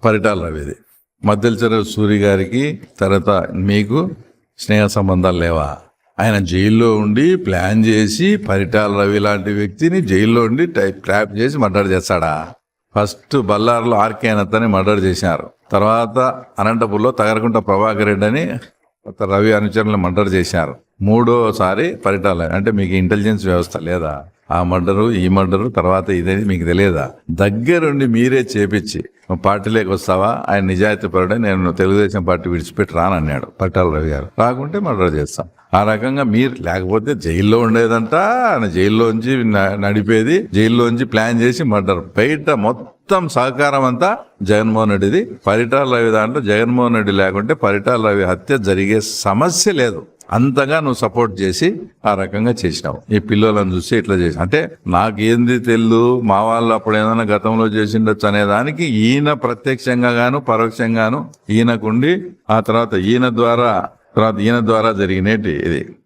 పరిటాల రవిది. మద్దెలచెరువు సూరి గారికి తర్వాత మీకు స్నేహ సంబంధాలు లేవా? ఆయన జైల్లో ఉండి ప్లాన్ చేసి పరిటాల రవి లాంటి వ్యక్తిని జైల్లో ఉండి ట్రాప్ చేసి మర్డర్ చేస్తాడా? ఫస్ట్ బల్లార్లో ఆర్కే అతని మర్డర్ చేశారు. తర్వాత అనంతపూర్లో తగరకుంట ప్రభాకర్ రెడ్డి అని రవి అనుచరులను మర్డర్ చేశారు. మూడోసారి పరిటాల. అంటే మీకు ఇంటెలిజెన్స్ వ్యవస్థ లేదా? ఆ మర్డరు ఈ మర్డరు తర్వాత ఇదేది మీకు తెలియదా? దగ్గరుండి మీరే చేపించి పార్టీలోకి వస్తావా, ఆయన నిజాయితీ పరుడే, నేను తెలుగుదేశం పార్టీ విడిచిపెట్టి రానన్నాడు పరిటాల రవి గారు. రాకుంటే మర్డర్ చేస్తాం. ఆ రకంగా మీరు లేకపోతే జైల్లో ఉండేదంట, ఆయన జైల్లోంచి నడిపేది, జైల్లోంచి ప్లాన్ చేసి మర్డర్. బయట మొత్తం సహకారం అంతా జగన్మోహన్ రెడ్డిది. పరిటాల రవి దాంట్లో జగన్మోహన్ రెడ్డి లేకుంటే పరిటాల రవి హత్య జరిగే సమస్య లేదు. అంతగా నువ్వు సపోర్ట్ చేసి ఆ రకంగా చేసినావు. ఈ పిల్లలను చూసి ఇట్లా చేసి అంటే నాకేంది తెలు, మా వాళ్ళు అప్పుడు ఏదైనా గతంలో చేసిండొచ్చు అనే దానికి ఈయన ప్రత్యక్షంగా గాను పరోక్షంగాను ఈయనకుండి ఆ తర్వాత ఈయన ద్వారా జరిగినట్టు ఇది.